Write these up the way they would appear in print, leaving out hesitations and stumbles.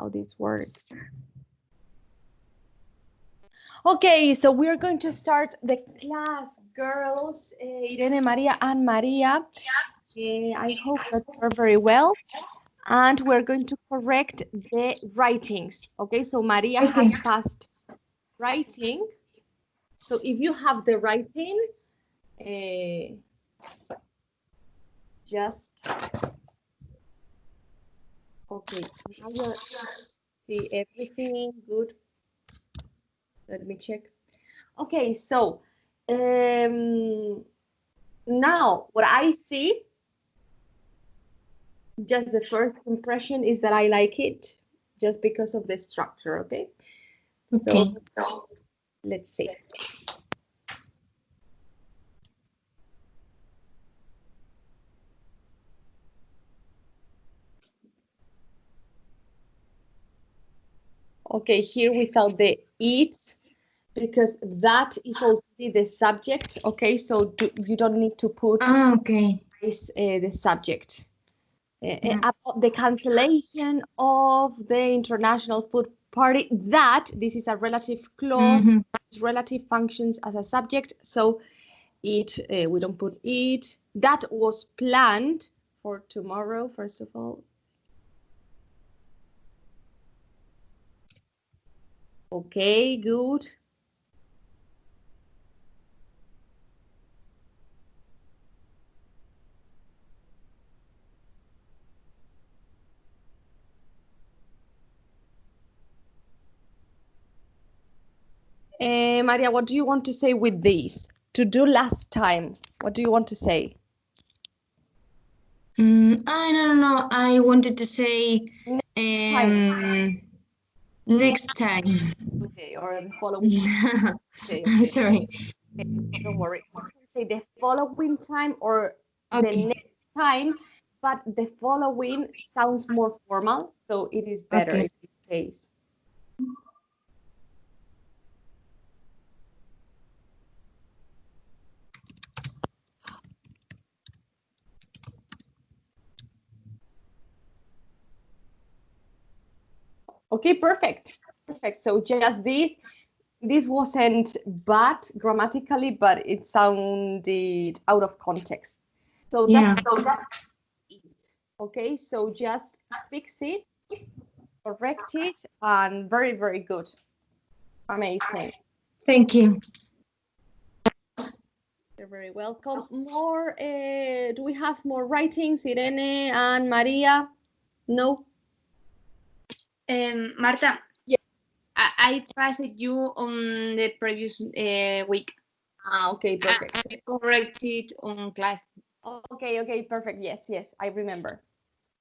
how this works. Okay, so we're going to start the class, girls. Irene, Maria, and Maria. I hope that you're very well. And we're going to correct the writings. Okay, so Maria has passed writing. So if you have the writing, just okay. Now you see everything good. Let me check. Okay, so now what I see, just the first impression is that I like it, just because of the structure. Okay. Okay. So let's see. Okay, here without the it, because that is already the subject. Okay, so you don't need to put the subject. About the cancellation of the International Food Party, that this is a relative clause, relative functions as a subject, so it we don't put it. That was planned for tomorrow, first of all. Okay, good. Maria, what do you want to say with this? To do last time, what do you want to say? I don't know. I wanted to say next time. Okay, or the following. Okay. I'm sorry. Okay, don't worry. You can say the following time or the next time, but the following sounds more formal, so it is better in this case. Okay, perfect. Perfect. So just this wasn't bad grammatically, but it sounded out of context. So that's it. Okay, so just fix it, correct it, and very, very good. Amazing. Thank you. You're very welcome. More, do we have more writings, Irene and Maria? No? Marta, yes. I passed you on the previous week. Okay, perfect. I corrected on class. Okay, perfect. Yes, I remember.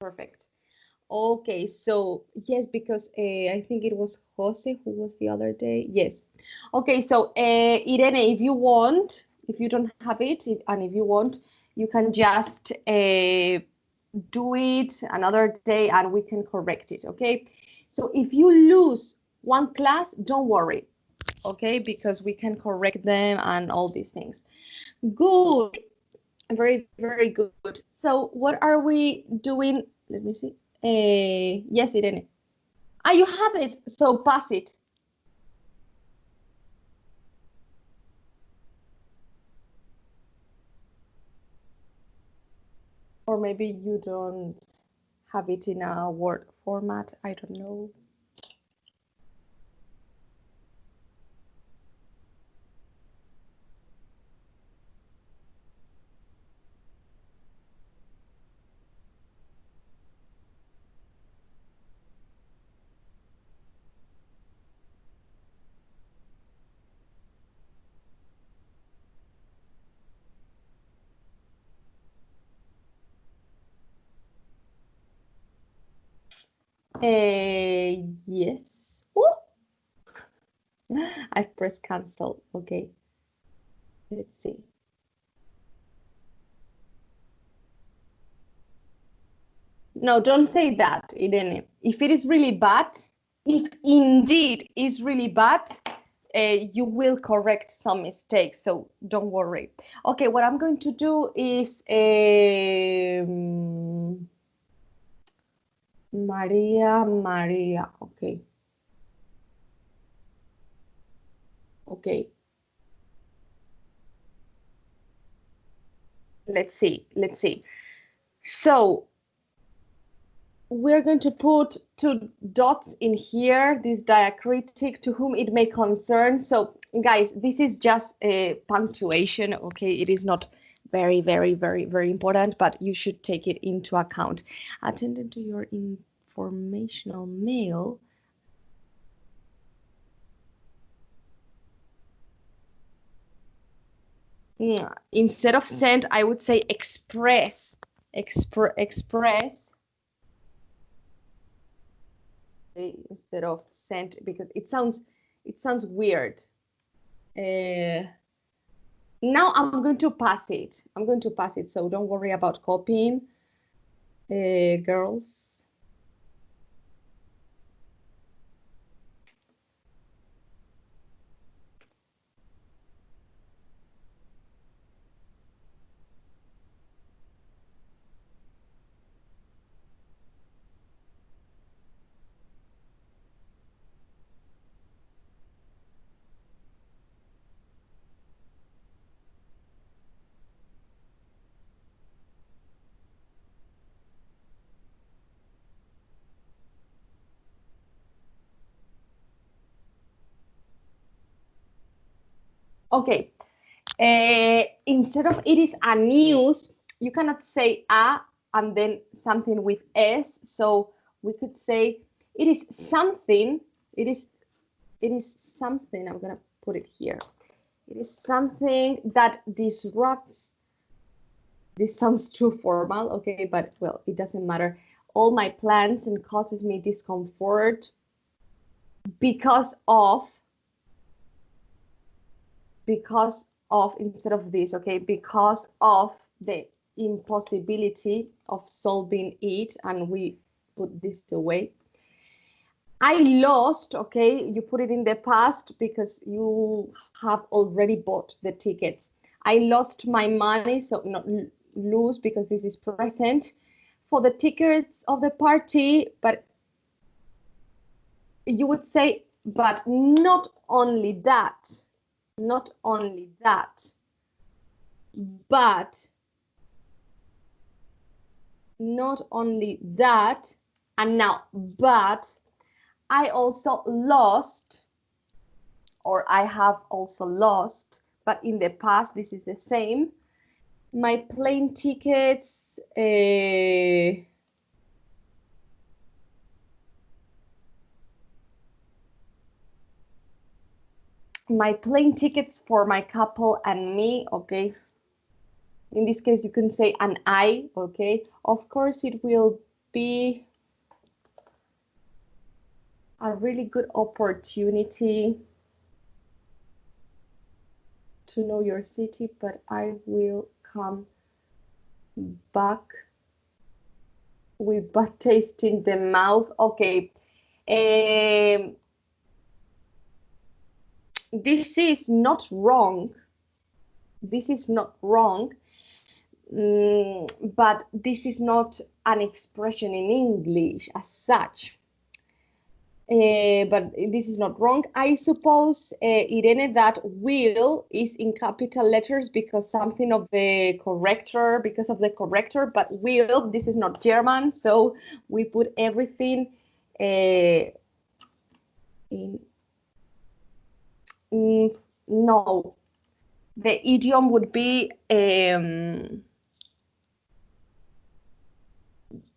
Perfect. Okay, so yes, because I think it was Jose who was the other day. Yes. Okay, so Irene, if you want, if you don't have it, and if you want, you can just do it another day and we can correct it, okay? So if you lose one class, don't worry, okay? Because we can correct them and all these things. Good. Very, very good. So what are we doing? Let me see. Yes, Irene. You have it, so pass it. Or maybe you don't have it in a Word format. I don't know. Yes. Ooh. I pressed cancel. Okay. Let's see. No, don't say that, Irene. If it is really bad, if indeed is really bad, you will correct some mistakes, so don't worry. Okay, what I'm going to do is Maria. Okay. Okay. Let's see. So we're going to put 2 dots in here, this diacritic, to whom it may concern. So guys, this is just a punctuation, okay? It is not very important, but you should take it into account. Attended to your informational mail. Instead of send, I would say express. Express. Instead of sent, because it sounds weird. Now I'm going to pass it. So don't worry about copying, girls. Okay, instead of it is a news, you cannot say a and then something with s. So we could say it is something. It is something. I'm gonna put it here. It is something that disrupts. This sounds too formal, okay, but well, it doesn't matter. All my plans and causes me discomfort because of instead of this, okay, because of the impossibility of solving it, and we put this away. I lost, okay, you put it in the past because you have already bought the tickets. I lost my money, so not lose because this is present, for the tickets of the party, but you would say, but not only that, but not only that, and now, but I also lost, or I have also lost, but in the past, this is the same, my plane tickets, for my couple and me, okay? In this case, you can say an I, okay? Of course, it will be a really good opportunity to know your city, but I will come back with bad taste in the mouth. Okay. This is not wrong. But this is not an expression in English as such. But this is not wrong. I suppose, Irene, that will is in capital letters because of the corrector, but will, this is not German, so we put everything in. No, the idiom would be,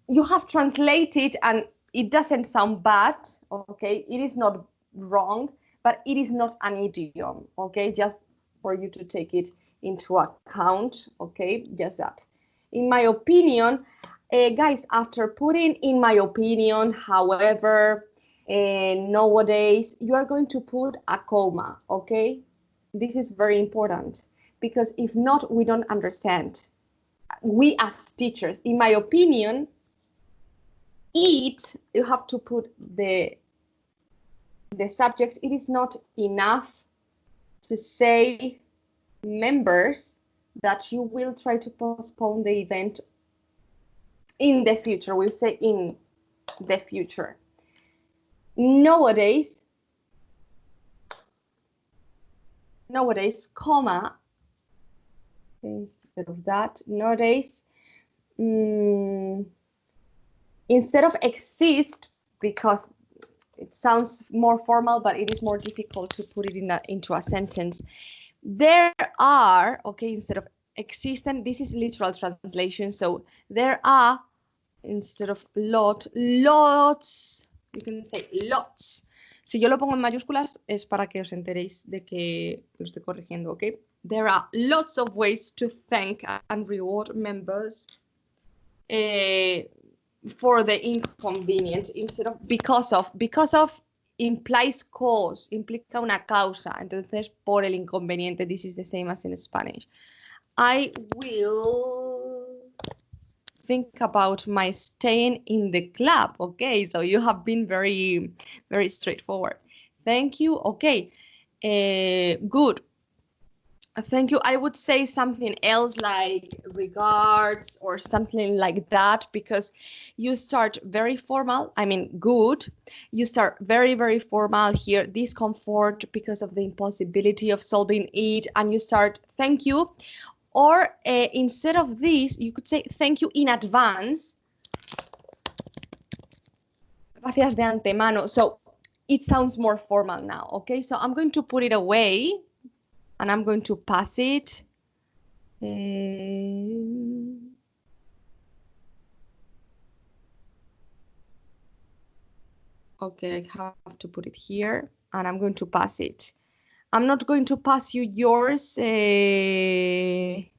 you have translated and it doesn't sound bad, okay? It is not wrong, but it is not an idiom, okay? Just for you to take it into account, okay? Just that. In my opinion, guys, after putting in my opinion, however, nowadays, you are going to put a comma, okay? This is very important because if not, we don't understand. We as teachers, in my opinion, it, you have to put the subject. It is not enough to say, members, that you will try to postpone the event in the future. We'll say in the future. Nowadays, comma, instead of that, nowadays, instead of exist, because it sounds more formal, but it is more difficult to put it into a sentence. There are, okay, instead of existent, this is literal translation. So there are, instead of lots, you can say lots. Si yo lo pongo en mayúsculas es para que os enteréis de que lo estoy corrigiendo, okay? There are lots of ways to thank and reward members for the inconvenience instead of because of implies cause, implica una causa. Entonces, por el inconveniente, this is the same as in Spanish. I will think about my staying in the club. Okay, so you have been very, very straightforward. Thank you. Okay, good. Thank you. I would say something else like regards or something like that, because you start very formal. I mean, good. You start very, very formal here. Discomfort because of the impossibility of solving it. And you start thank you. Or instead of this, you could say thank you in advance. Gracias de antemano. So it sounds more formal now. Okay, so I'm going to put it away. And I'm going to pass it. Okay, I have to put it here, and I'm going to pass it. I'm not going to pass you yours, Maria,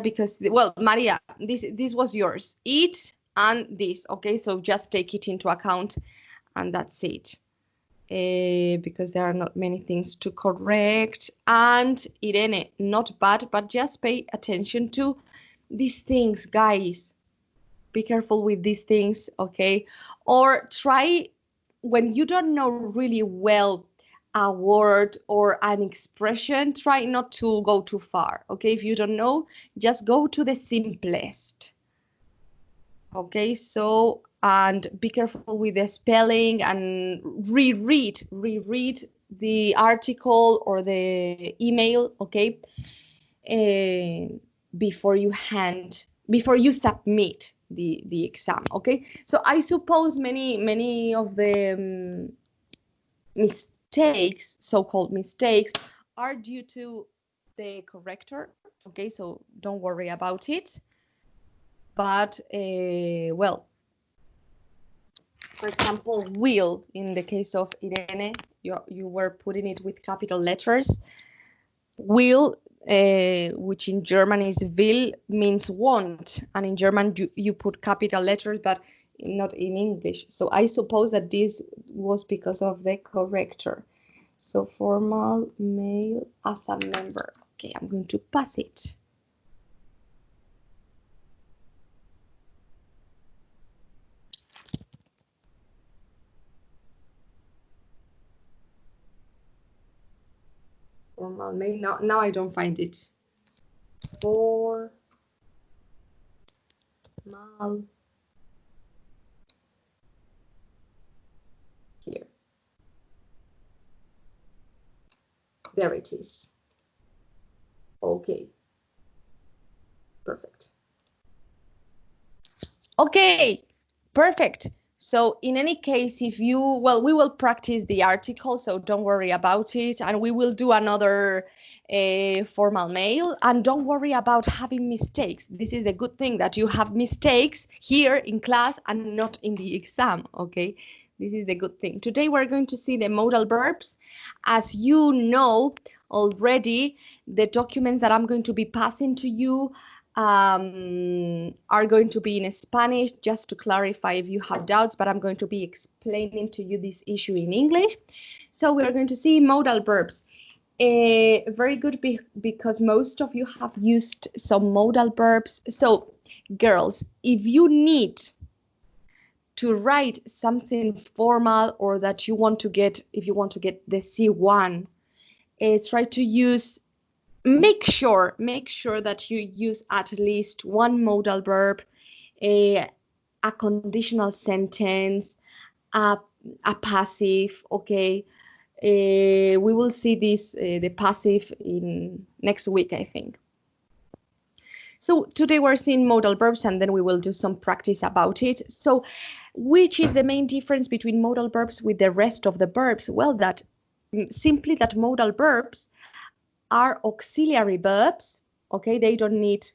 because, well, Maria, this was yours. It and this, okay? So just take it into account, and that's it. Because there are not many things to correct. And Irene, not bad, but just pay attention to these things, guys. Be careful with these things, okay? Or try, when you don't know really well a word or an expression, try not to go too far, okay? If you don't know, just go to the simplest. Okay, so, and be careful with the spelling and reread the article or the email, okay, before you submit the exam, okay? So I suppose many of the mistakes, so-called mistakes, are due to the corrector, okay? So don't worry about it. But, well, for example, will, in the case of Irene, you were putting it with capital letters. Will, which in German is will, means want. And in German, you put capital letters, but not in English. So I suppose that this was because of the corrector. So formal mail as a member. Okay, I'm going to pass it. Formal mail. Now I don't find it. Formal. Here. There it is. Okay. Perfect. Okay, perfect. So in any case, if you, well, we will practice the article, so don't worry about it. And we will do another formal mail. And don't worry about having mistakes. This is a good thing that you have mistakes here in class and not in the exam, okay? This is the good thing. Today we're going to see the modal verbs. As you know already, the documents that I'm going to be passing to you are going to be in Spanish, just to clarify if you have doubts, but I'm going to be explaining to you this issue in English. So we're going to see modal verbs. Very good because most of you have used some modal verbs. So girls, if you need to write something formal or that you want to get, if you want to get the C1, try to use, make sure that you use at least one modal verb, a conditional sentence, a passive, okay? We will see this, the passive in next week, I think. So today we're seeing modal verbs, and then we will do some practice about it. So which is the main difference between modal verbs with the rest of the verbs? Well, that simply that modal verbs are auxiliary verbs, okay? They don't need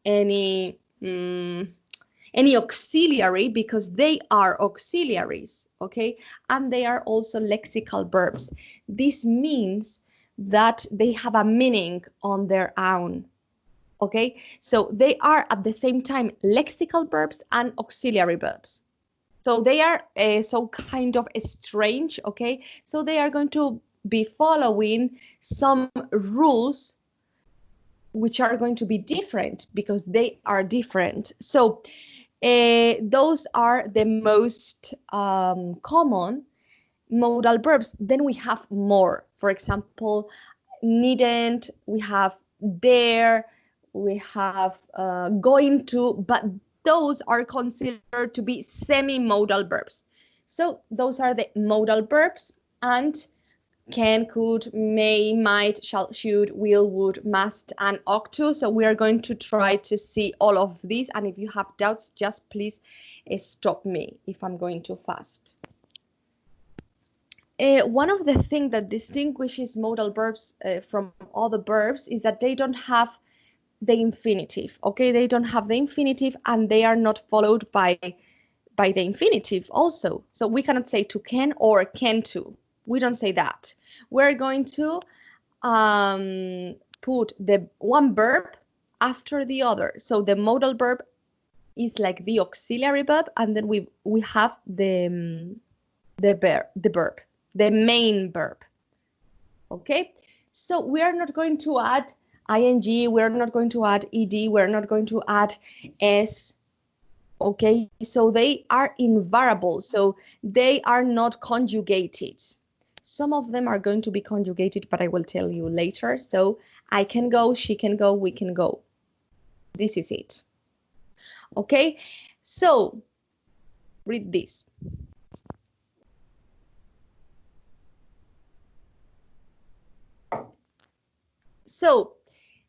any auxiliary because they are auxiliaries, okay? And they are also lexical verbs. This means that they have a meaning on their own, okay? So they are at the same time lexical verbs and auxiliary verbs. So they are so kind of strange, okay? So they are going to be following some rules which are going to be different because they are different. So those are the most common modal verbs. Then we have more. For example, needn't, we have dare, we have going to, but those are considered to be semi-modal verbs. So those are the modal verbs, and can, could, may, might, shall, should, will, would, must, and ought to. So we are going to try to see all of these, and if you have doubts, just please stop me if I'm going too fast. One of the things that distinguishes modal verbs from other verbs is that they don't have the infinitive, okay? They don't have the infinitive, and they are not followed by the infinitive also. So we cannot say to can or can to. We don't say that. We're going to put the one verb after the other. So the modal verb is like the auxiliary verb, and then we have the verb, the main verb. Okay, so we are not going to add ing, we're not going to add ed, we're not going to add s. Okay, so they are invariable, so they are not conjugated. Some of them are going to be conjugated, but I will tell you later. So I can go, she can go, we can go. This is it. Okay, so read this. So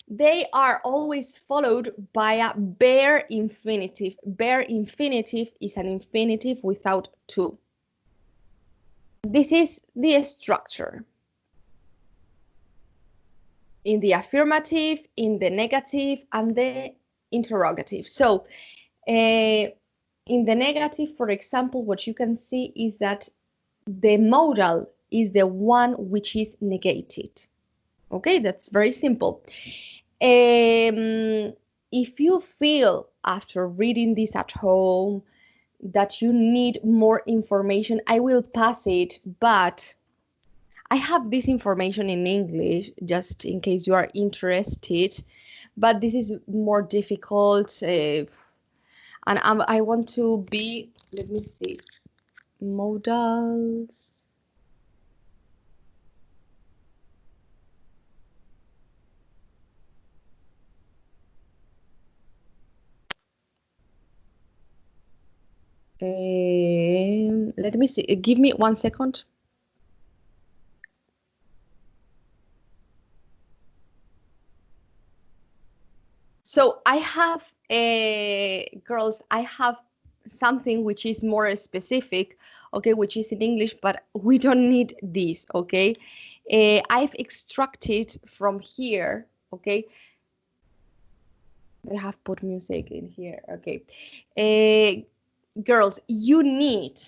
they are always followed by a bare infinitive. Bare infinitive is an infinitive without to. This is the structure. In the affirmative, in the negative, and the interrogative. So in the negative, for example, what you can see is that the modal is the one which is negated. Okay, that's very simple. If you feel after reading this at home that you need more information, I will pass it, but I have this information in English just in case you are interested, but this is more difficult, and I want to be, let me see, modals. Let me see, give me 1 second. So I have, girls, I have something which is more specific, okay, which is in English, but we don't need this, okay? I've extracted from here, okay? I have put music in here, okay. Girls, you need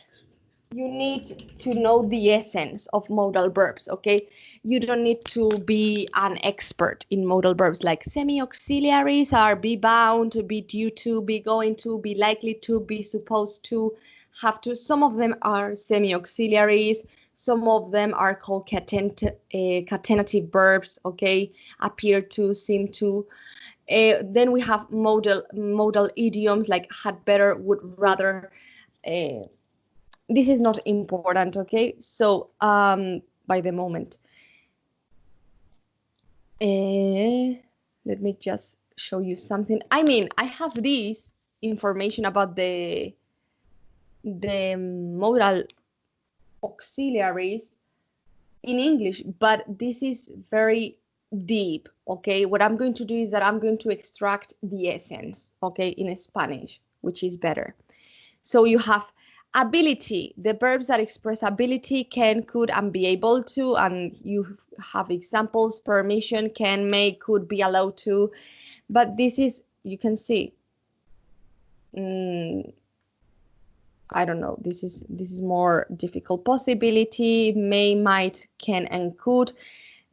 to know the essence of modal verbs, okay? You don't need to be an expert in modal verbs, like semi-auxiliaries are be bound, be due to, be going to, be likely to, be supposed to, have to. Some of them are semi-auxiliaries, some of them are called catenative verbs, okay? Appear to, seem to. Then we have modal idioms like had better, would rather. This is not important, okay? So by the moment, let me just show you something. I mean, I have this information about the the modal auxiliaries in English, but this is very deep, okay? What I'm going to do is that I'm going to extract the essence, okay, in Spanish, which is better. So you have ability, the verbs that express ability, can, could, and be able to, and you have examples, permission, can, may, could, be allowed to, but this is, you can see, I don't know, this is more difficult. Possibility, may, might, can, and could.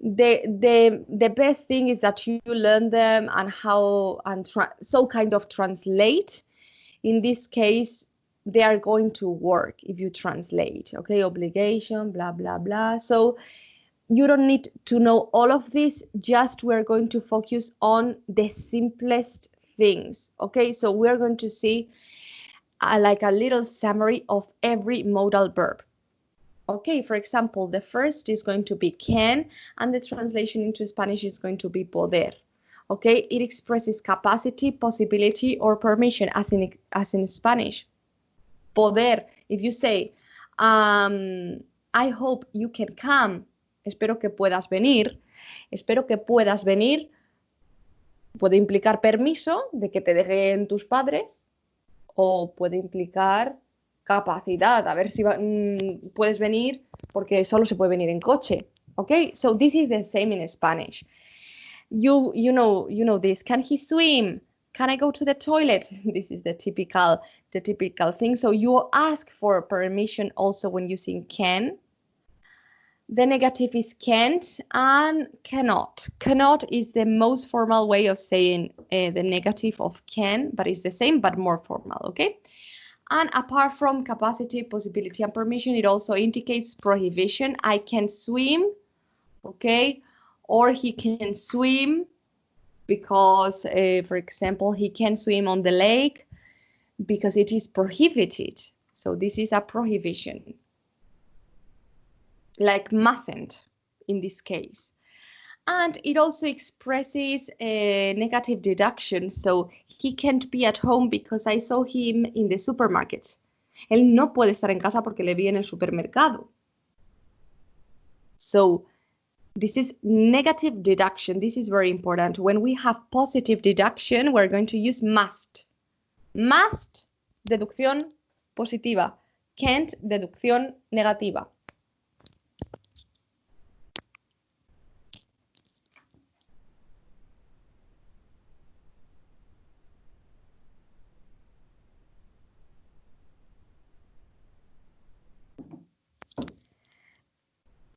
The best thing is that you learn them and how, and so kind of translate. In this case, they are going to work if you translate, okay? Obligation, blah, blah, blah. So you don't need to know all of this, just we're going to focus on the simplest things, okay? So we're going to see like a little summary of every modal verb. Okay, for example, the first is going to be can, and the translation into Spanish is going to be poder. Okay, it expresses capacity, possibility, or permission, as in Spanish. Poder, if you say, I hope you can come, espero que puedas venir, espero que puedas venir, puede implicar permiso de que te dejen tus padres, o puede implicar capacidad, a ver si puedes venir, porque solo se puede venir en coche. Okay, so this is the same in Spanish. You know this. Can he swim? Can I go to the toilet? This is the typical thing. So you ask for permission also when using can. The negative is can't and cannot. Cannot is the most formal way of saying the negative of can, but it's the same but more formal, okay? And apart from capacity, possibility, and permission, it also indicates prohibition. I can swim, okay? Or he can swim because, for example, he can swim on the lake because it is prohibited. So this is a prohibition. Like mustn't in this case. And it also expresses a negative deduction. So he can't be at home because I saw him in the supermarket. Él no puede estar en casa porque le vi en el supermercado. So this is negative deduction. This is very important. When we have positive deduction, we're going to use must. Must, deducción positiva. Can't, deducción negativa.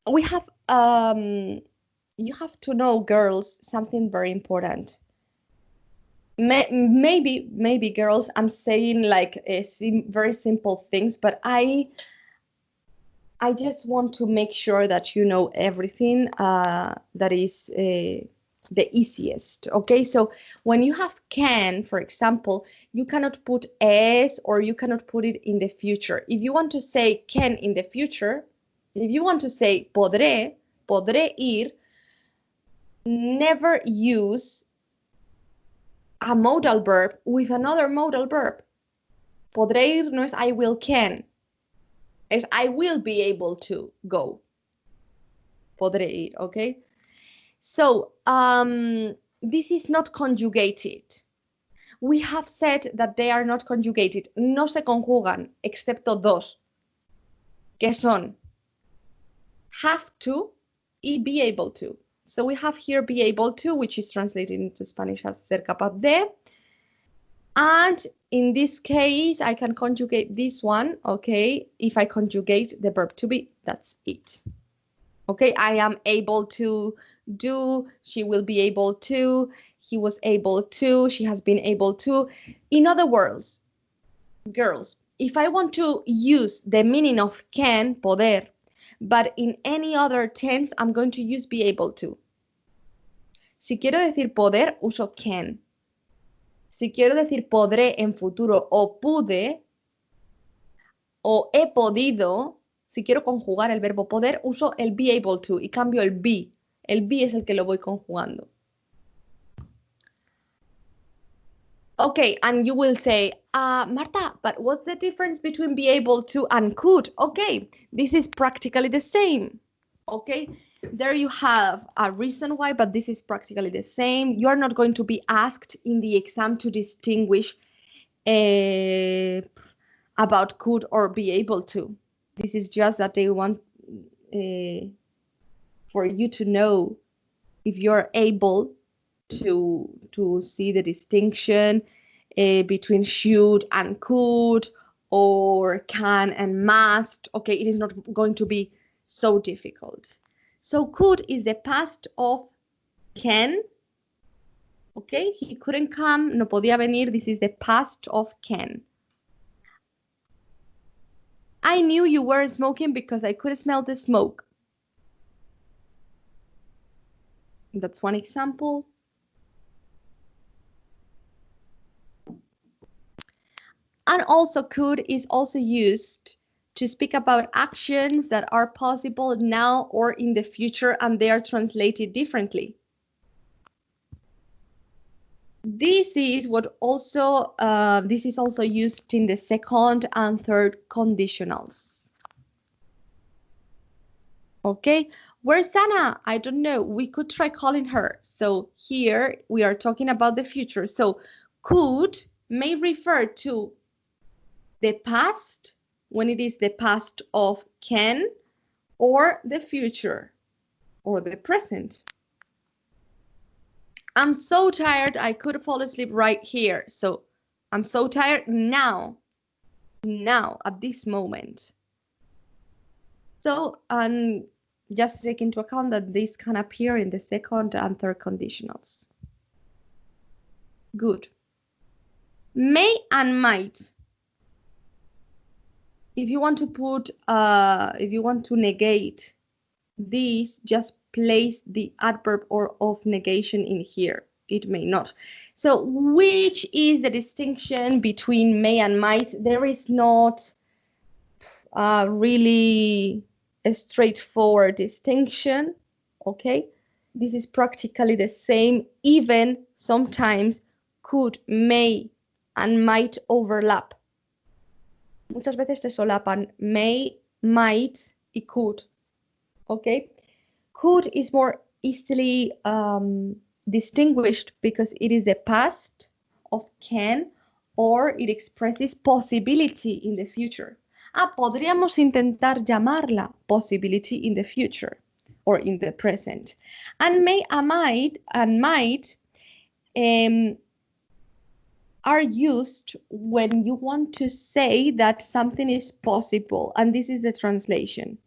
We have, you have to know, girls, something very important. Maybe girls, I'm saying like very simple things, but I just want to make sure that you know everything that is the easiest, okay? So when you have can, for example, you cannot put es, or you cannot put it in the future. If you want to say can in the future, if you want to say podré ir, never use a modal verb with another modal verb. Podré ir no es I will can. Es I will be able to go. Podré ir, okay? So, this is not conjugated. We have said that they are not conjugated. No se conjugan, excepto dos, que son have to y be able to. So we have here be able to, which is translated into Spanish as ser capaz de. And in this case, I can conjugate this one, okay? If I conjugate the verb to be, that's it. Okay, I am able to do, she will be able to, he was able to, she has been able to. In other words, girls, if I want to use the meaning of can, poder, but in any other tense, I'm going to use be able to. Si quiero decir poder, uso can. Si quiero decir podré en futuro o pude o he podido, si quiero conjugar el verbo poder, uso el be able to y cambio el be. El be es el que lo voy conjugando. Okay, and you will say, Marta, but what's the difference between be able to and could? Okay, this is practically the same. Okay, there you have a reason why, but this is practically the same. You are not going to be asked in the exam to distinguish about could or be able to. This is just that they want for you to know if you're able to see the distinction between should and could, or can and must. Okay, it is not going to be so difficult. So could is the past of can. Okay, he couldn't come, no podía venir. This is the past of can. I knew you were smoking because I could smell the smoke. That's one example. And also could is also used to speak about actions that are possible now or in the future, and they are translated differently. This is also used in the second and third conditionals. Okay, where's Anna? I don't know. We could try calling her. So here we are talking about the future. So could may refer to the past, when it is the past of can, or the future, or the present. I'm so tired, I could fall asleep right here. So I'm so tired now, at this moment. So just take into account that this can appear in the second and third conditionals. Good. May and might. If you want to put, if you want to negate these, just place the adverb or of negation in here. It may not. So which is the distinction between may and might? There is not really a straightforward distinction. Okay, this is practically the same. Even sometimes could, may, and might overlap. Muchas veces se solapan may, might, y could. Okay, could is more easily distinguished because it is the past of can, or it expresses possibility in the future. Podríamos intentar llamarla possibility in the future or in the present. And may and might are used when you want to say that something is possible, and this is the translation.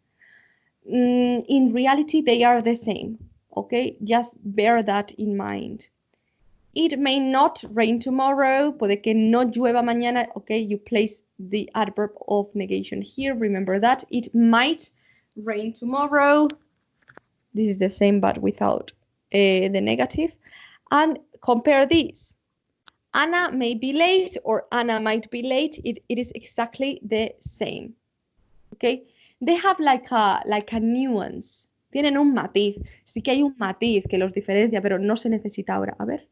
In reality, they are the same. Okay, just bear that in mind. It may not rain tomorrow. Puede que no llueva mañana. Okay, you place the adverb of negation here. Remember that. It might rain tomorrow. This is the same, but without the negative. And compare these. Anna may be late or Anna might be late. It is exactly the same. Okay, they have like a nuance. Tienen un matiz. Sí que hay un matiz que los diferencia, pero no se necesita ahora. A ver.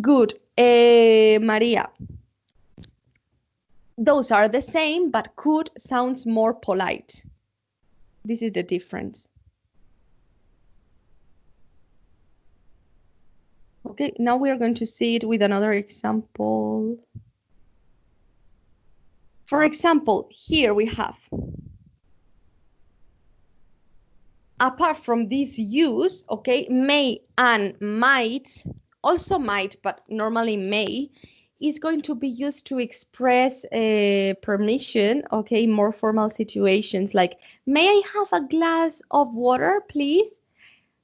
Good. Maria. Those are the same, but could sounds more polite. This is the difference. Okay, now we are going to see it with another example. For example, here we have, apart from this use, okay, may and might, also might, but normally may, is going to be used to express permission, okay, more formal situations like, may I have a glass of water, please?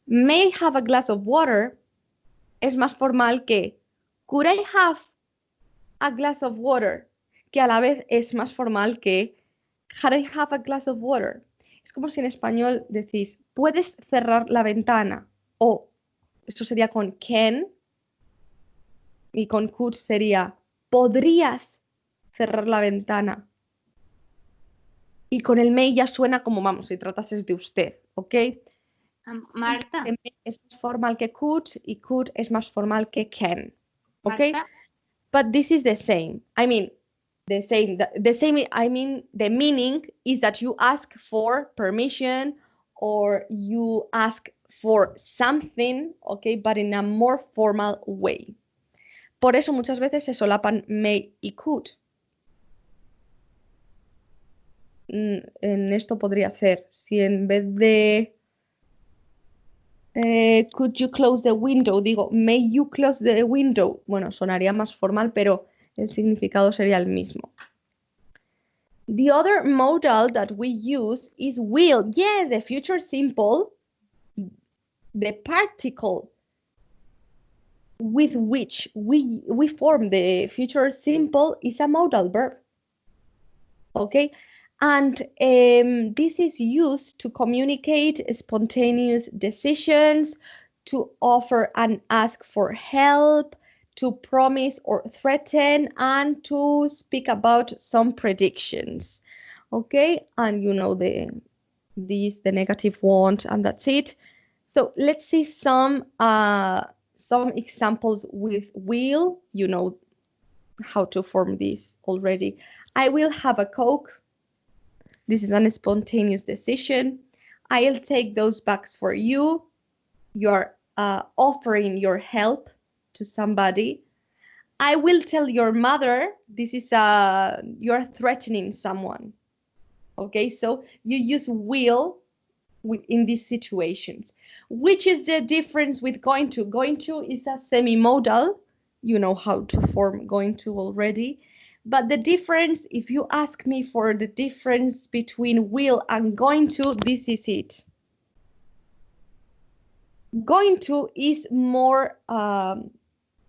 May I have a glass of water es más formal que, could I have a glass of water? Que a la vez es más formal que, can I have a glass of water? Es como si en español decís, ¿puedes cerrar la ventana? O, esto sería con can, y con could sería, ¿podrías cerrar la ventana? Y con el may ya suena como, vamos, si tratases de usted, ¿ok? Marta, Que may es más formal que could y could es más formal que can, ¿ok? Marta, But this is the same. I mean, the same, I mean, the meaning is that you ask for permission or you ask for something, okay, but in a more formal way. Por eso muchas veces se solapan may y could. En esto podría ser, si en vez de could you close the window, digo, may you close the window. Bueno, sonaría más formal, pero el significado sería el mismo. The other modal that we use is will. Yeah, the future simple, the particle with which we form the future simple is a modal verb. Okay, and this is used to communicate spontaneous decisions, to offer and ask for help, to promise or threaten, and to speak about some predictions. Okay, and you know the negative want, and that's it. So let's see some examples with will. You know how to form this already. I will have a Coke. This is a spontaneous decision. I'll take those bags for you. You're offering your help to somebody. I will tell your mother. This is you're threatening someone. Okay, so you use will in these situations. Which is the difference with going to? Going to is a semi-modal. You know how to form going to already. But the difference, if you ask me for the difference between will and going to, this is it. Going to is more,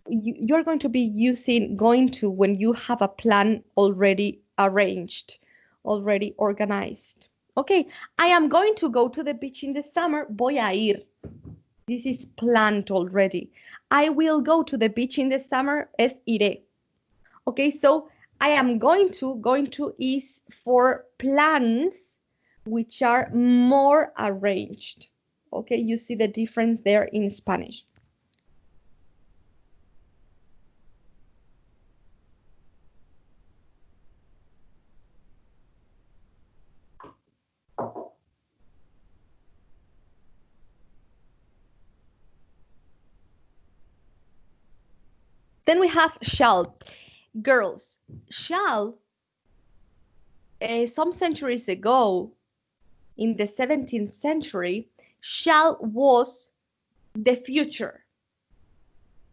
you're going to be using going to when you have a plan already arranged, already organized. Okay, I am going to go to the beach in the summer. Voy a ir. This is planned already. I will go to the beach in the summer. Es iré. Okay, so I am going to is for plans which are more arranged. Okay, you see the difference there in Spanish. Then we have shall. Girls, shall, some centuries ago, in the 17th century, shall was the future.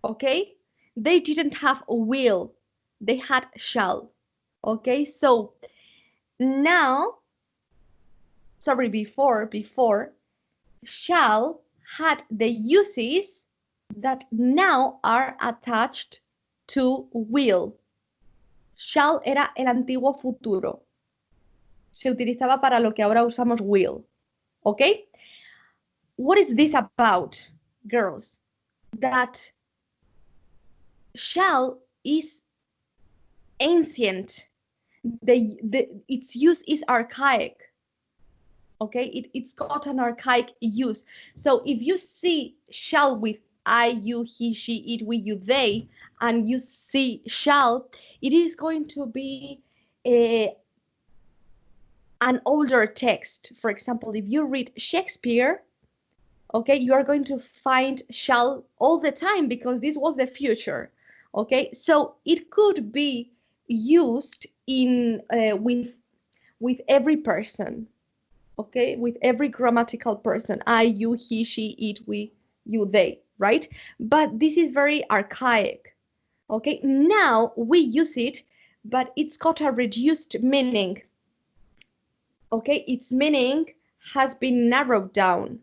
Okay? They didn't have will, they had shall. Okay, so now, sorry, before, shall had the uses that now are attached to will. Shall era el antiguo futuro. Se utilizaba para lo que ahora usamos will. Okay? What is this about, girls? That shall is ancient. Its use is archaic. Okay, it's got an archaic use. So if you see shall with I, you, he, she, it, we, you, they, and you see shall, it is going to be an older text. For example, if you read Shakespeare, okay, you are going to find shall all the time because this was the future. Okay, so it could be used in with every person. Okay, with every grammatical person, I, you, he, she, it, we, you, they, right? But this is very archaic. Okay, now we use it, but it's got a reduced meaning. Okay, its meaning has been narrowed down.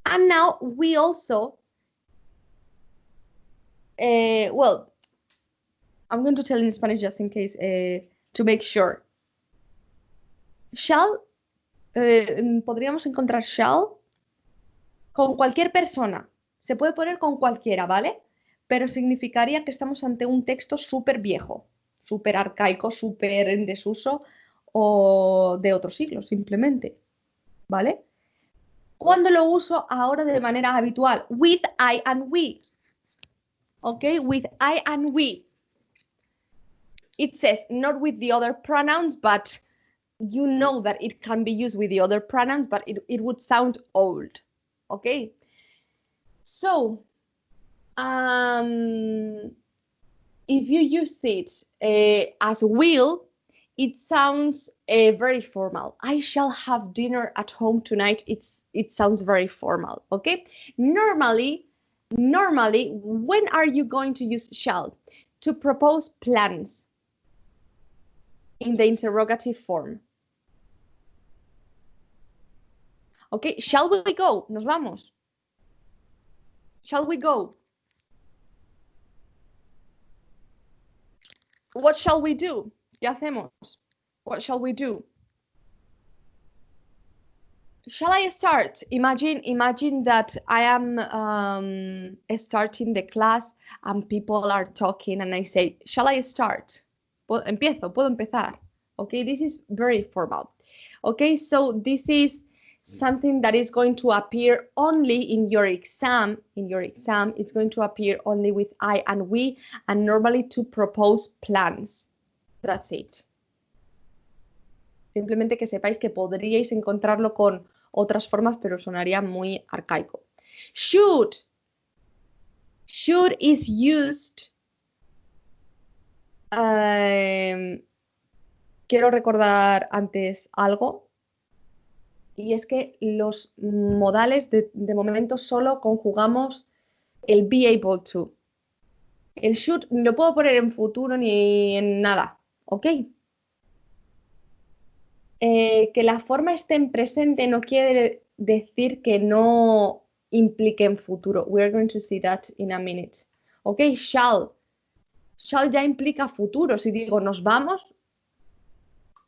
And now we also, well, I'm going to tell in Spanish just in case to make sure. Shall, podríamos encontrar shall con cualquier persona. Se puede poner con cualquiera, ¿vale? Pero significaría que estamos ante un texto súper viejo, súper arcaico, súper en desuso. o de otro siglo, simplemente, ¿vale? ¿Cuándo lo uso ahora de manera habitual? With I and we. Okay, with I and we. It says not with the other pronouns, but you know that it can be used with the other pronouns, but it would sound old. Okay, so if you use it as will, it sounds very formal. I shall have dinner at home tonight. It sounds very formal. Okay, normally, when are you going to use shall? To propose plans in the interrogative form. Okay, shall we go? Nos vamos. Shall we go? What shall we do? ¿Qué hacemos? What shall we do? Shall I start? Imagine that I am starting the class and people are talking and I say, shall I start? Puedo empezar. Okay, this is very formal. Okay, so this is something that is going to appear only in your exam. In your exam, it's going to appear only with I and we, and normally to propose plans. That's it. Simplemente que sepáis que podríais encontrarlo con otras formas, pero sonaría muy arcaico. Should. Should is used. Quiero recordar antes algo. Y es que los modales de momento solo conjugamos el be able to. El should ni lo puedo poner en futuro ni en nada, ¿ok? Que la forma esté en presente no quiere decir que no implique en futuro. We're going to see that in a minute. ¿Ok? Shall. Shall ya implica futuro. Si digo nos vamos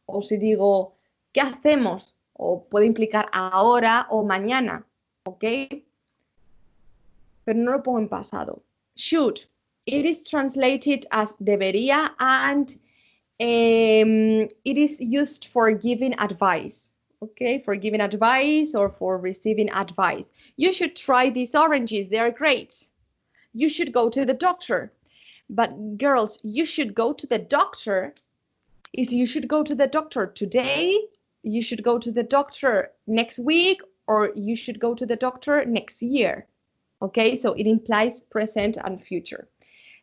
o si digo ¿qué hacemos? O puede implicar ahora o mañana, ¿ok? Pero no lo pongo en pasado. Should. It is translated as debería and it is used for giving advice, okay? For giving advice or for receiving advice. You should try these oranges. They are great. You should go to the doctor. But girls, you should go to the doctor. Is you should go to the doctor today, you should go to the doctor next week, or you should go to the doctor next year. Okay, so it implies present and future.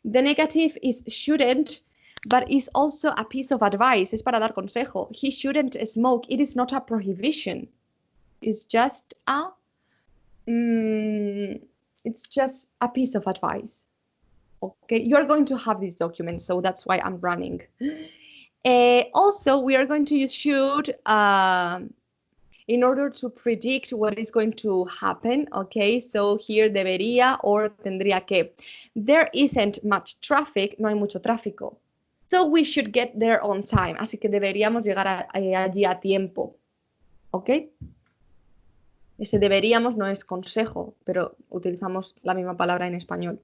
The negative is shouldn't, but is also a piece of advice. Es para dar consejo. He shouldn't smoke. It is not a prohibition. It's just a piece of advice. Okay, you are going to have this document, so that's why I'm running. Also, we are going to use should in order to predict what is going to happen. Okay, so here debería or tendría que. There isn't much traffic, no hay mucho tráfico. So we should get there on time. Así que deberíamos llegar allí a tiempo. ¿Ok? Ese deberíamos no es consejo, pero utilizamos la misma palabra en español.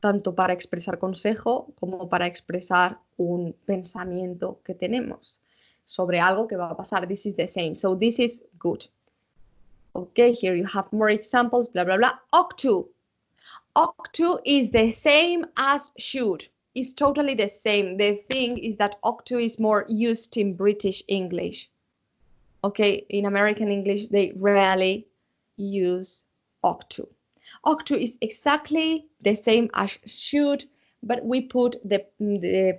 Tanto para expresar consejo como para expresar un pensamiento que tenemos sobre algo que va a pasar. This is the same. So this is good. Okay, here you have more examples, blah, blah, blah. Ought to. Ought to is the same as should. It's totally the same. The thing is that ought to is more used in British English. Okay, in American English, they rarely use ought to. Ought to is exactly the same as should, but we put the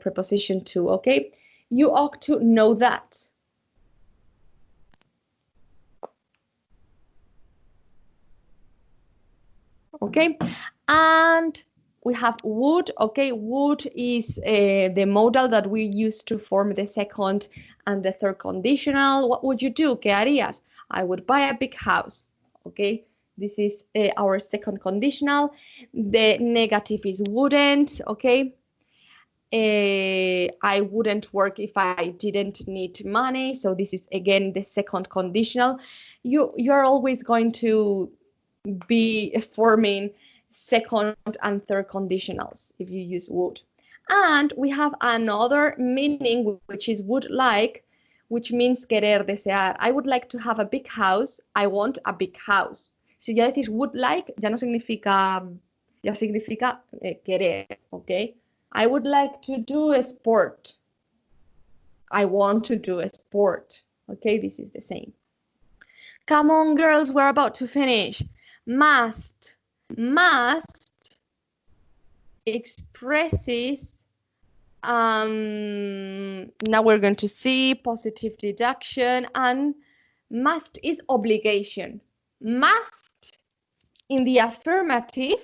preposition to, okay? You ought to know that. Okay, and we have would. Okay, would is the modal that we use to form the second and the third conditional. What would you do? ¿Qué harías? I would buy a big house. Okay, this is our second conditional. The negative is wouldn't. Okay, I wouldn't work if I didn't need money. So this is again the second conditional. You're always going to be forming second and third conditionals if you use would. And we have another meaning, which is would like, which means querer, desear. I would like to have a big house. I want a big house. Si ya decís would like, ya no significa, ya significa querer, ¿ok? I would like to do a sport. I want to do a sport. Okay, this is the same. Come on, girls, we're about to finish. Must. Must expresses, now we're going to see positive deduction, and must is obligation. Must in the affirmative,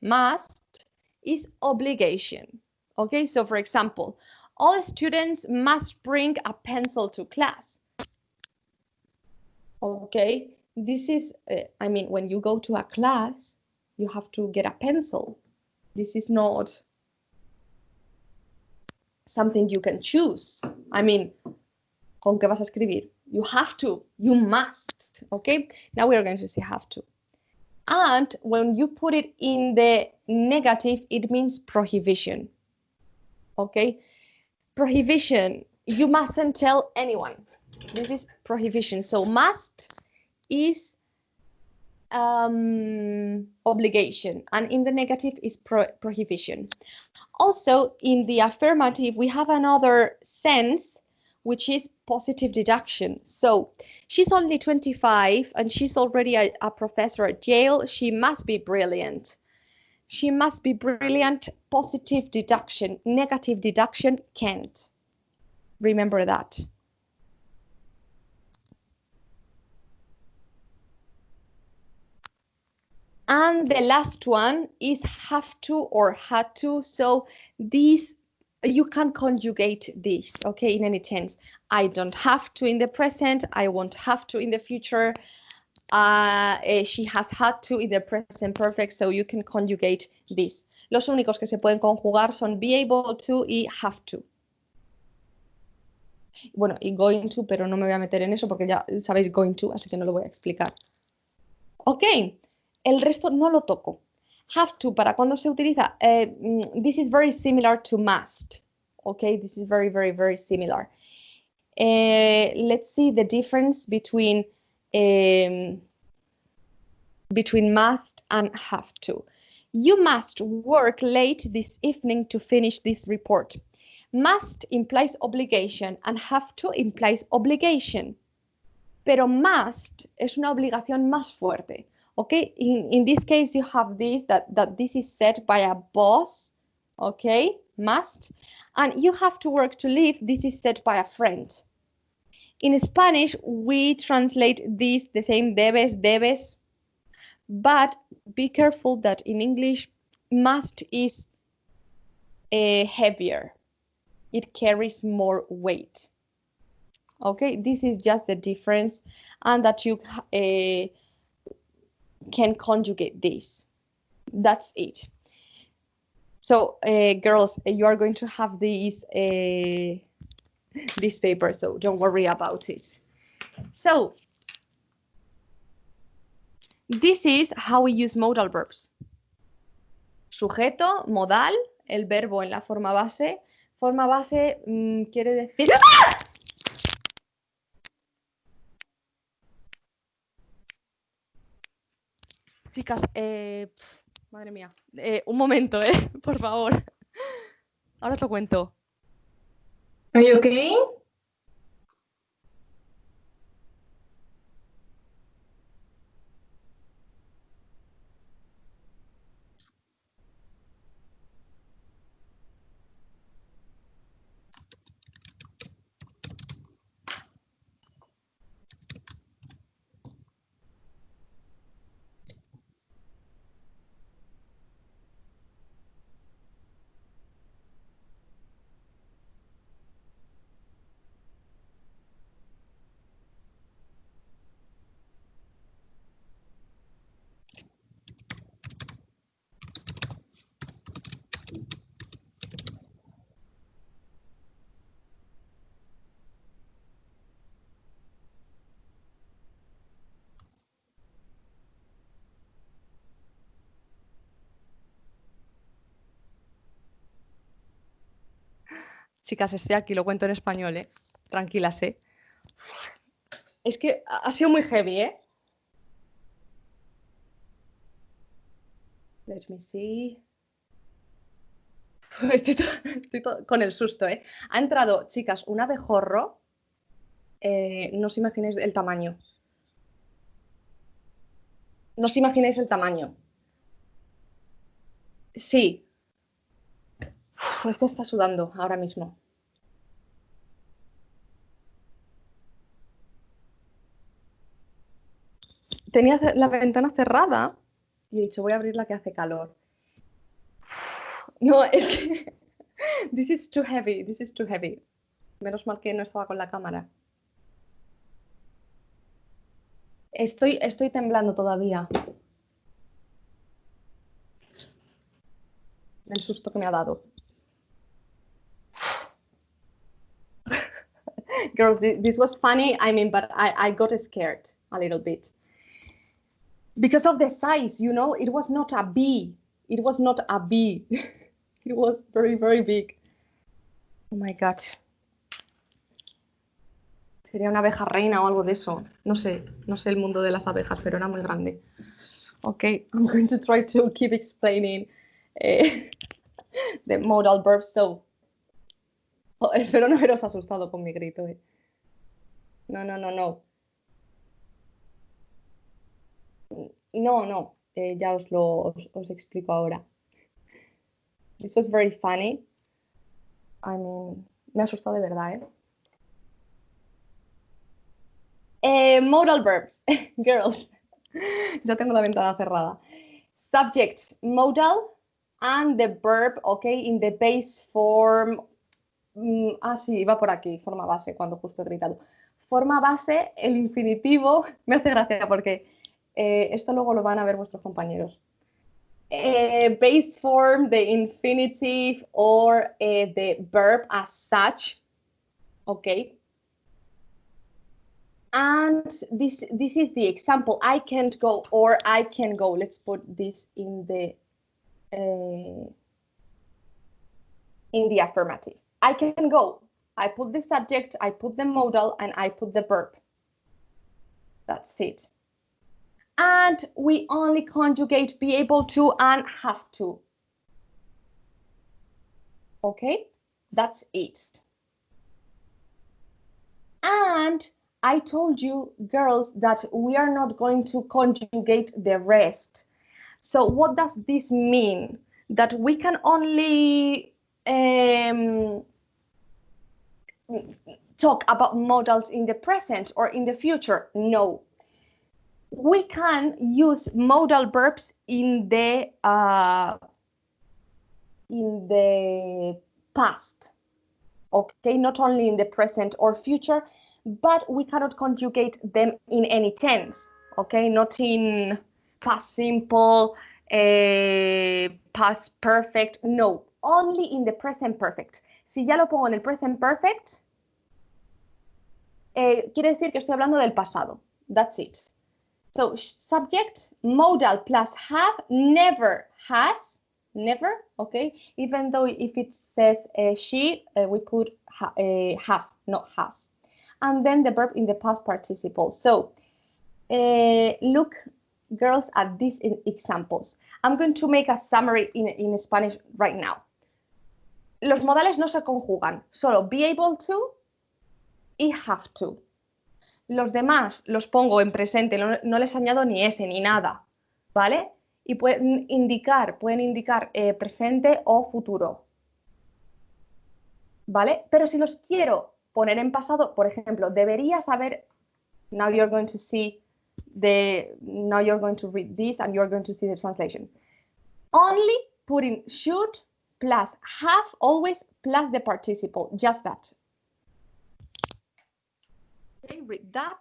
must is obligation. Okay, so for example, all students must bring a pencil to class. Okay, this is, I mean, when you go to a class, you have to get a pencil. This is not something you can choose. I mean, ¿con qué vas a escribir? You have to, you must, okay? Now we are going to say have to. And when you put it in the negative, it means prohibition, okay? Prohibition, you mustn't tell anyone. This is prohibition. So must is obligation, and in the negative is prohibition. Also, in the affirmative, we have another sense, which is positive deduction. So she's only 25 and she's already a professor at Yale. She must be brilliant. She must be brilliant. Positive deduction. Negative deduction can't. Remember that. And the last one is have to or had to. So these, you can conjugate this, okay, in any tense. I don't have to in the present. I won't have to in the future. She has had to in the present perfect, so you can conjugate this. Los únicos que se pueden conjugar son be able to y have to. Bueno, y going to, pero no me voy a meter en eso porque ya sabéis going to, así que no lo voy a explicar. Ok. El resto no lo toco. Have to, ¿para cuándo se utiliza? This is very similar to must. Okay, this is very, very, very similar. Let's see the difference between must and have to. You must work late this evening to finish this report. Must implies obligation and have to implies obligation. Pero must es una obligación más fuerte. Okay, in this case, you have this, that this is set by a boss, okay, must, and you have to work to live, this is set by a friend. In Spanish, we translate this the same, debes, but be careful that in English, must is heavier. It carries more weight. Okay, this is just the difference, and that you can conjugate this. That's it. So, girls, you are going to have this paper, so don't worry about it. So, this is how we use modal verbs. Sujeto, modal, el verbo en la forma base. Forma base quiere decir... ¡Ah! Chicas, madre mía, un momento, por favor. Ahora te cuento. Are you okay? Chicas, estoy aquí, lo cuento en español, ¿eh? Tranquilas, ¿eh? Es que ha sido muy heavy, ¿eh? Let me see. Estoy con el susto, ¿eh? Ha entrado, chicas, un abejorro. No os imagináis el tamaño. No os imagináis el tamaño. Sí. Esto está sudando ahora mismo. Tenía la ventana cerrada y he dicho, voy a abrir la que hace calor. No, es que... This is too heavy, this is too heavy. Menos mal que no estaba con la cámara. Estoy temblando todavía. Del susto que me ha dado. Girls, this was funny, I mean, but I got scared a little bit. Because of the size, you know, it was not a bee. It was not a bee. It was very, very big. Oh my God. Sería una abeja reina o algo de eso. No sé el mundo de las abejas, pero era muy grande. Okay, I'm going to try to keep explaining the modal verbs. So, espero no haberos asustado con mi grito. No. No, ya os explico ahora. This was very funny. I mean, me ha asustado de verdad, modal verbs, girls. Ya tengo la ventana cerrada. Subject, modal, and the verb, okay, in the base form. Sí, va por aquí, forma base, cuando justo he gritado. Forma base, el infinitivo, me hace gracia porque esto luego lo van a ver vuestros compañeros. Base form, the infinitive, or the verb as such, okay. And this is the example. I can't go or I can go. Let's put this in the affirmative. I can go. I put the subject, I put the modal, and I put the verb. That's it. And we only conjugate be able to and have to. Okay, that's it. And I told you, girls, that we are not going to conjugate the rest. So what does this mean? That we can only talk about modals in the present or in the future? No. We can use modal verbs in the past. Okay, not only in the present or future, but we cannot conjugate them in any tense. Okay, not in past simple, past perfect. No, only in the present perfect. Si ya lo pongo en el present perfect, quiere decir que estoy hablando del pasado. That's it. So subject, modal plus have, never has, never, okay? Even though if it says she, we put have, not has. And then the verb in the past participle. So look, girls, at these examples. I'm going to make a summary in Spanish right now. Los modales no se conjugan, solo be able to y have to. Los demás los pongo en presente, no les añado ni ese ni nada, ¿vale? Y pueden indicar presente o futuro, ¿vale? Pero si los quiero poner en pasado, por ejemplo, deberías haber, now you're going to read this and you're going to see the translation. Only putting should plus have always plus the participle, just that. Okay, read that.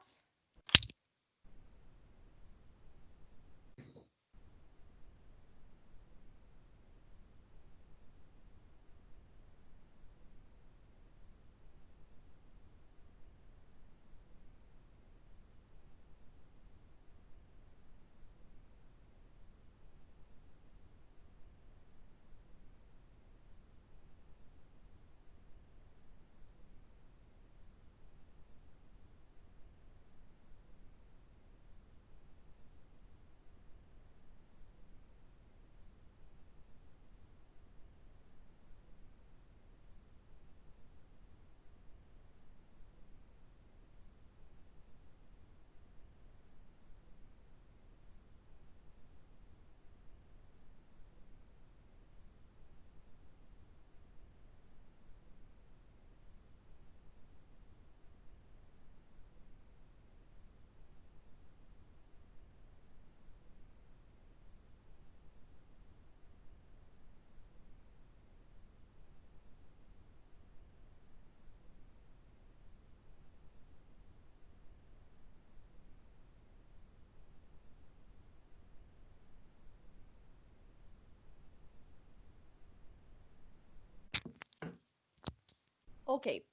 Okay,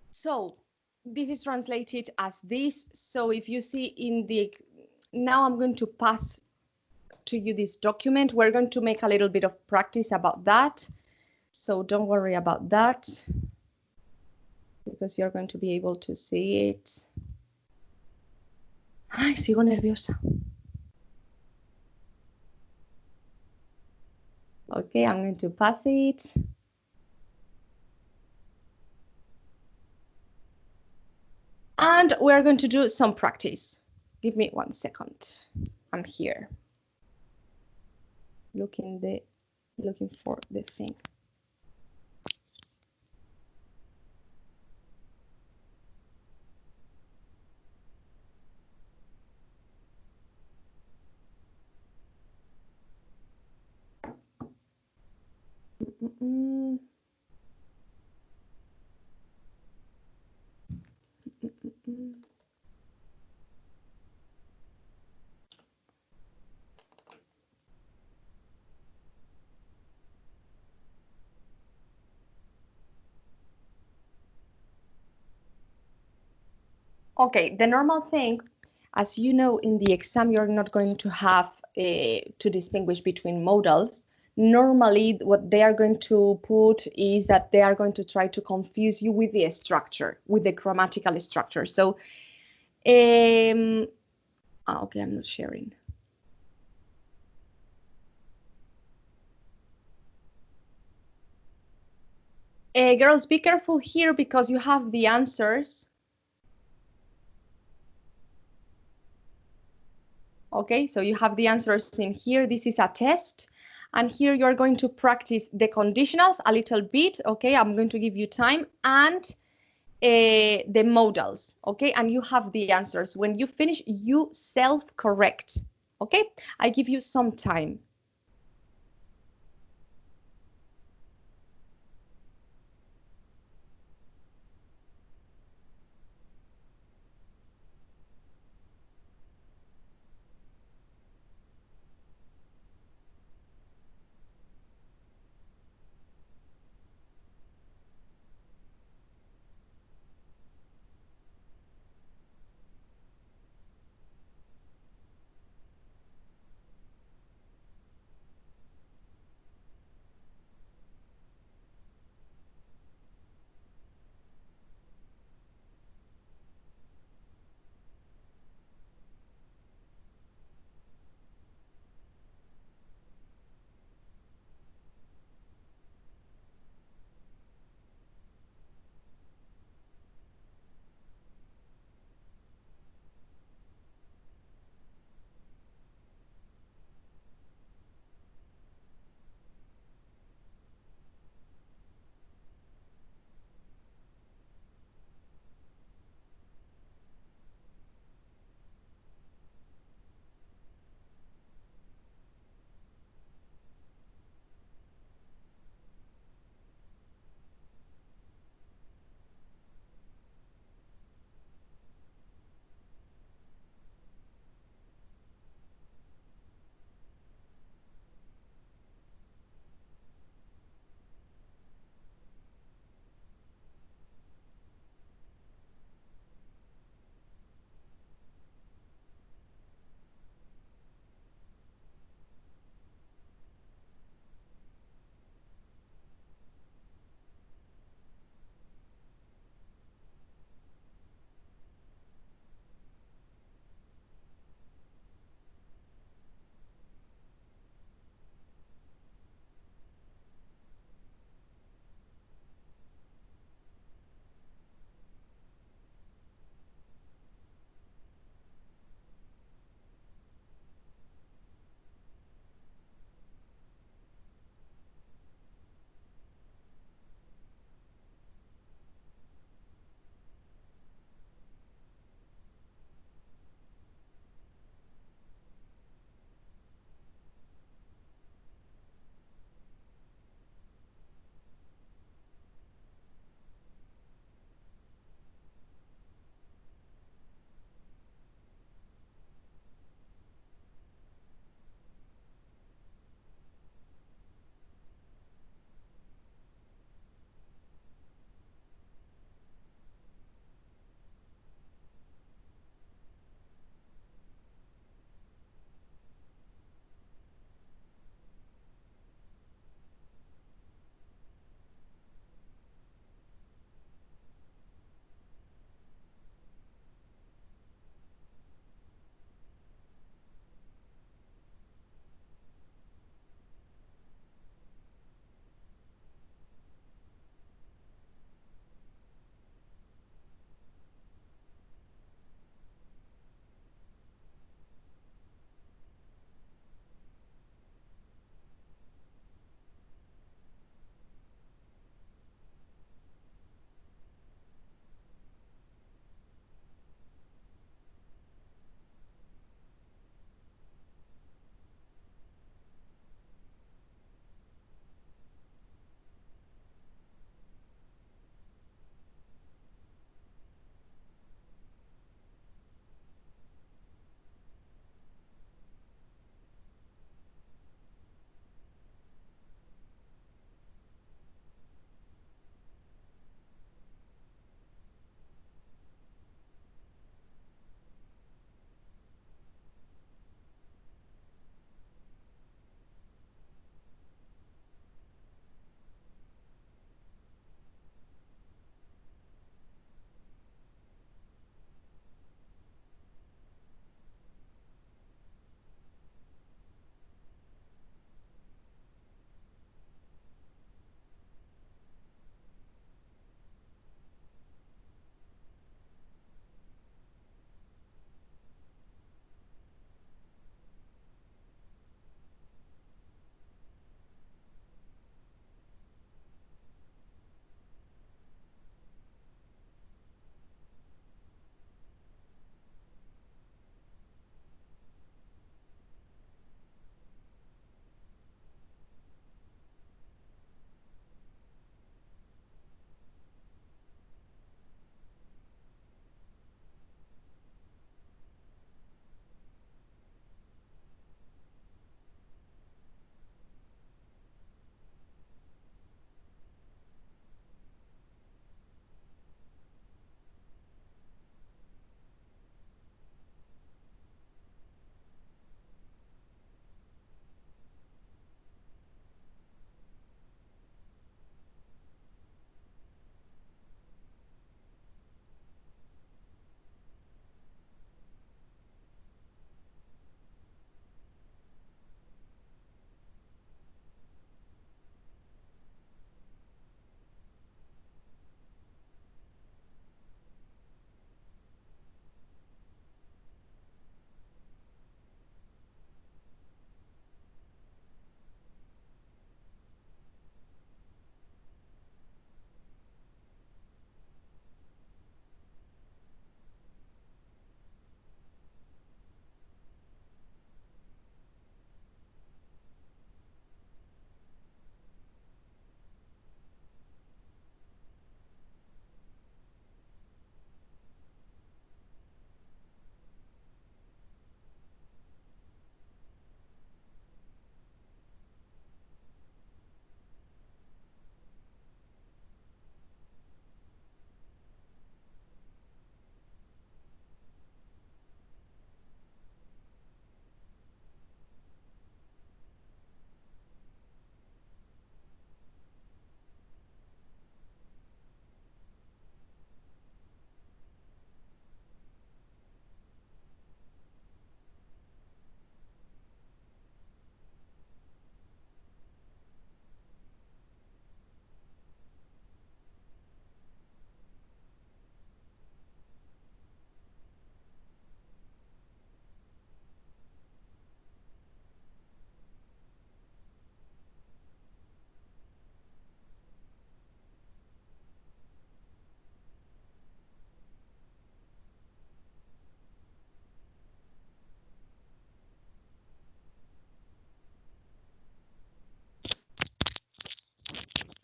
so this is translated as this. So if you see in the, now I'm going to pass to you this document. We're going to make a little bit of practice about that. So don't worry about that, because you're going to be able to see it. Ay, sigo nerviosa. Okay, I'm going to pass it. And we're going to do some practice. Give me 1 second. I'm here. Looking for the thing. Mm-mm. Mm-mm. Okay, the normal thing, as you know, in the exam, you're not going to have to distinguish between modals. Normally, what they are going to put is that they are going to try to confuse you with the structure, with the grammatical structure. So, okay, I'm not sharing. Girls, be careful here because you have the answers. Okay, so you have the answers in here. This is a test. And here you're going to practice the conditionals a little bit. Okay, I'm going to give you time, and the modals. Okay, and you have the answers. When you finish, you self-correct. Okay, I give you some time.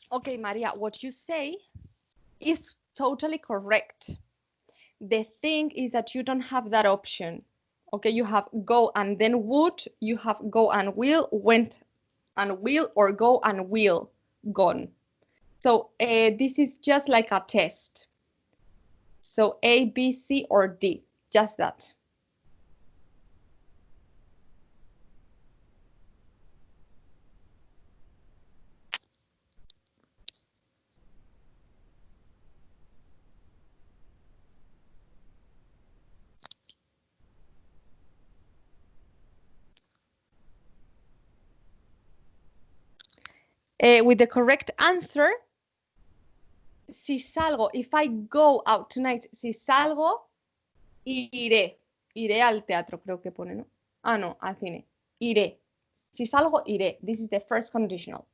Okay, Maria, what you say is totally correct. The thing is that you don't have that option. Okay, you have go and then would, you have go and will, went and will, or go and will, gone. So this is just like a test. So A, B, C, or D, just that. With the correct answer, si salgo, if I go out tonight, si salgo, iré. Iré al teatro, creo que pone, ¿no? Ah, no, al cine. Iré. Si salgo, iré. This is the first conditional.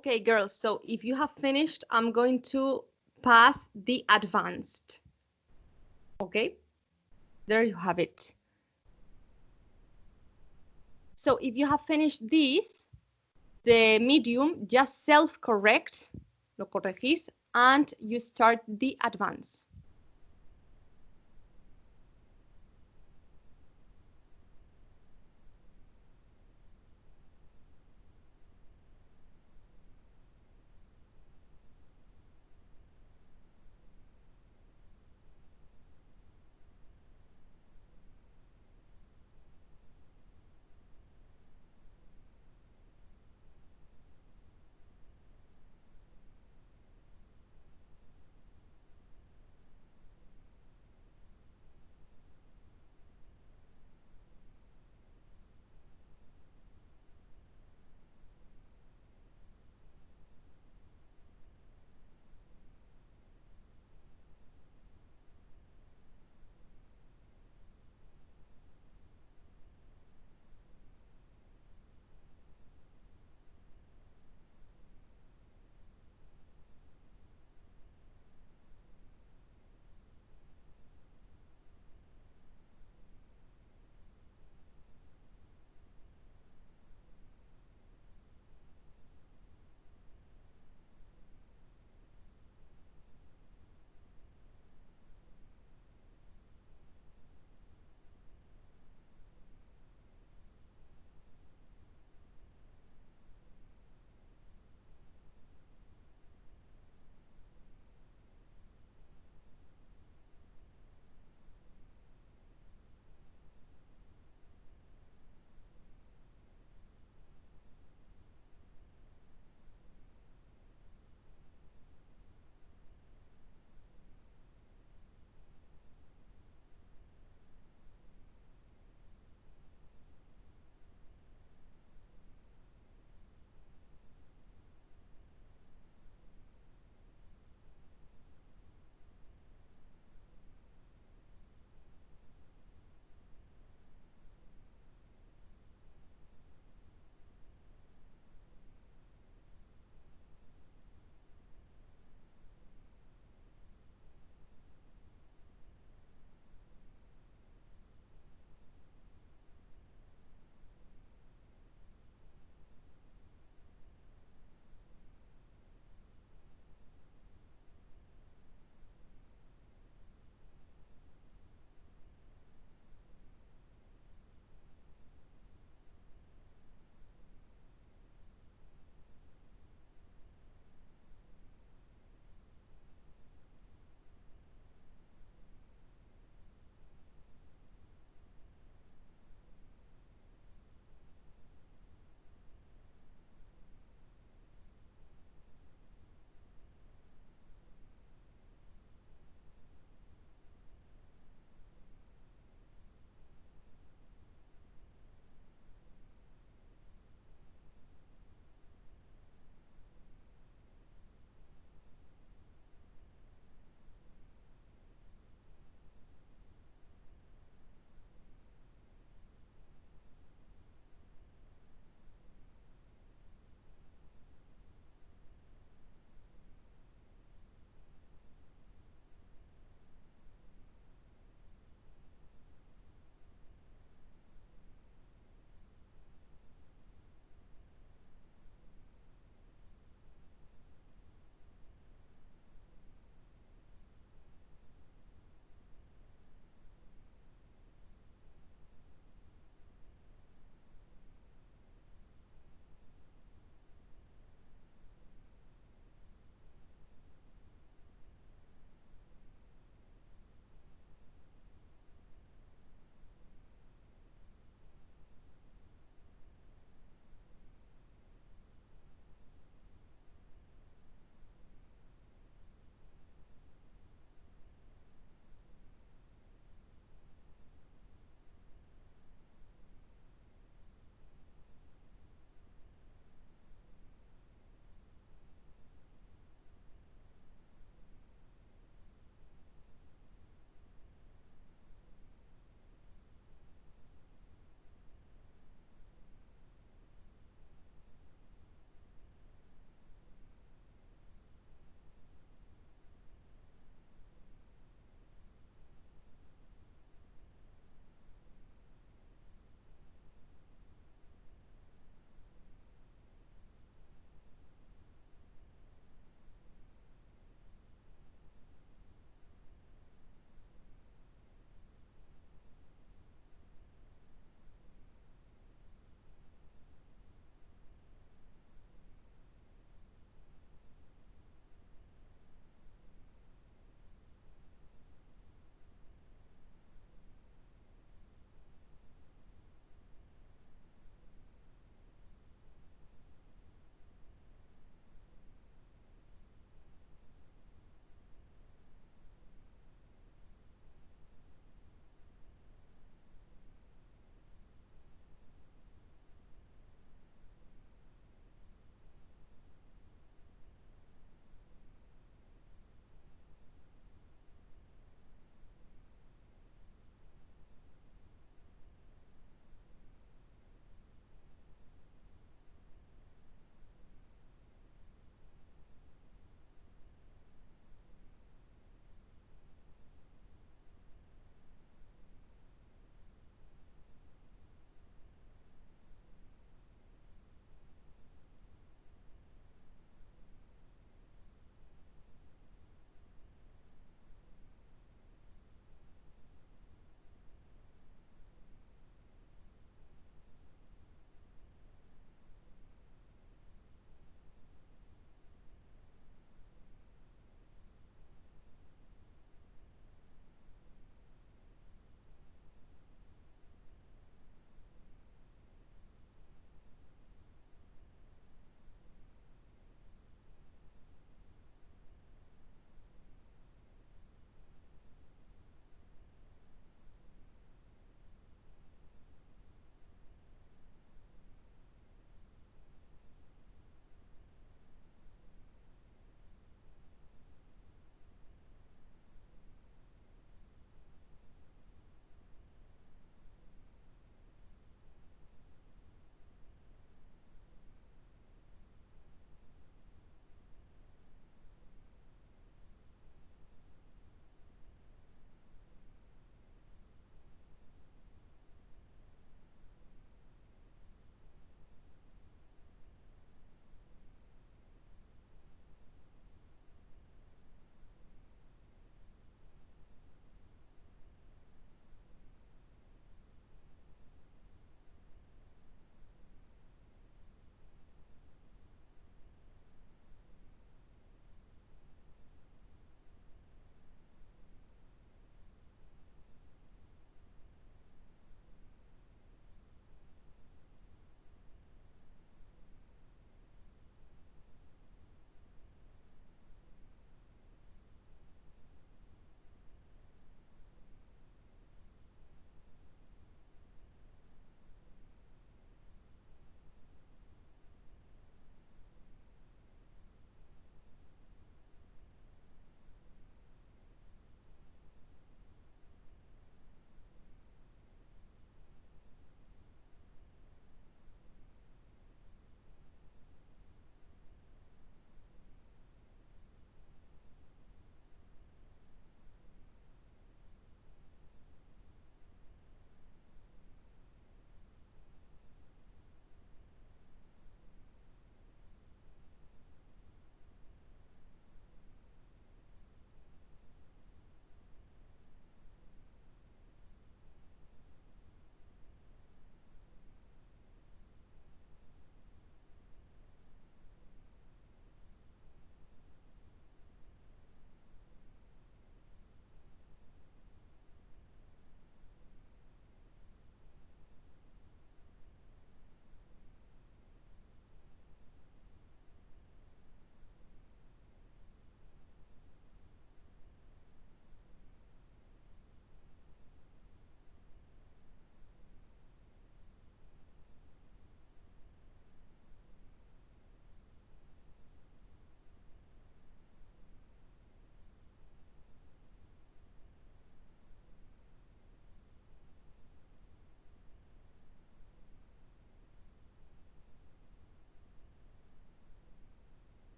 Okay, girls, so if you have finished, I'm going to pass the advanced. Okay, there you have it. So if you have finished this, the medium, just self-correct, lo corregís, and you start the advance.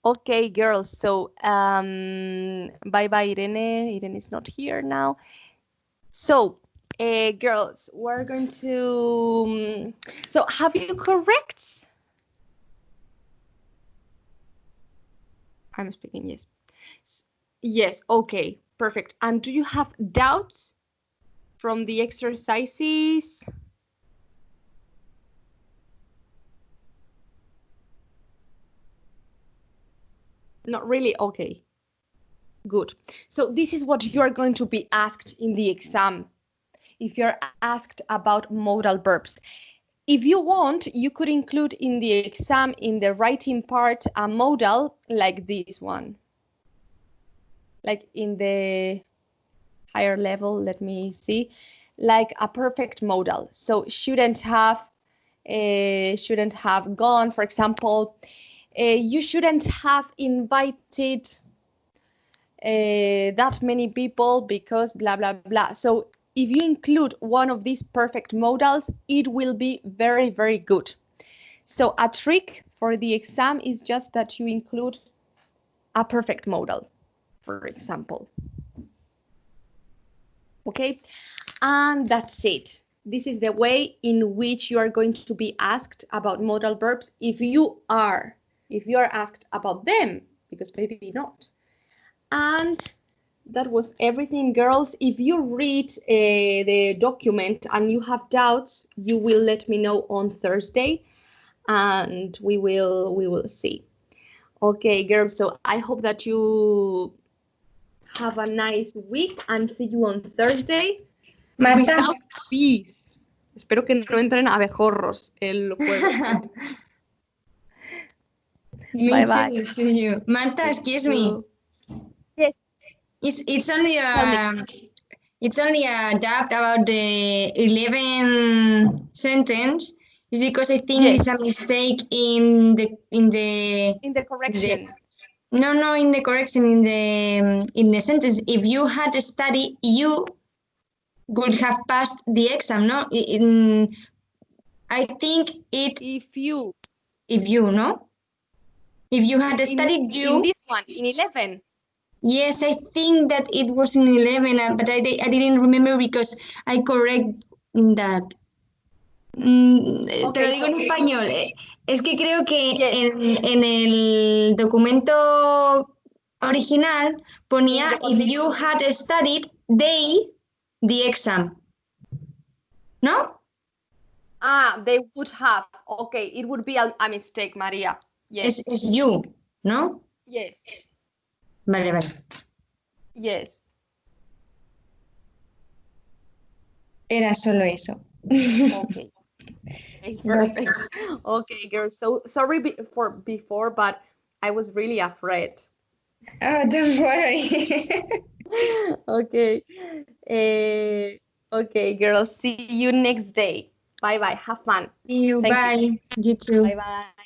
Okay, girls. So, bye-bye, Irene. Irene is not here now. So, girls, we're going to. So, have you correct? I'm speaking, yes. Yes, okay, perfect. And do you have doubts from the exercises? Not really? Okay, good. So this is what you're going to be asked in the exam if you're asked about modal verbs. If you want, you could include in the exam, in the writing part, a modal like this one. Like in the higher level, let me see, like a perfect modal. So shouldn't have gone, for example. You shouldn't have invited that many people because blah, blah, blah. So if you include one of these perfect modals, it will be very, very good. So a trick for the exam is just that you include a perfect modal, for example. Okay, and that's it. This is the way in which you are going to be asked about modal verbs if you are asked about them, because maybe not. And that was everything, girls. If you read the document and you have doubts, you will let me know on Thursday, and we will see. Okay, girls. So I hope that you have a nice week and see you on Thursday. Marta. Without bees. Espero que no entren abejorros el jueves. Me Bye bye. to you. Marta, excuse me. Yes. It's only a doubt about the 11 sentence. It's because I think Yes. it's a mistake in the correction. No, in the correction in the sentence. If you had studied, you would have passed the exam. No, I think it. If you No. If you had studied, in this one in 11. Yes, I think that it was in 11, but I didn't remember because I correct that. Te lo digo en español. Es que creo que en el documento original ponía if you had studied the exam. ¿No? They would have. Okay, it would be a mistake, Maria. Yes. Es you, ¿no? Yes. Vale. Yes. Era solo eso. Okay. Perfect. Okay, girls. So sorry for before, but I was really afraid. Oh, don't worry. Okay. Okay, girls. See you next day. Bye bye. Have fun. See you. Thank Bye. You too. Bye bye.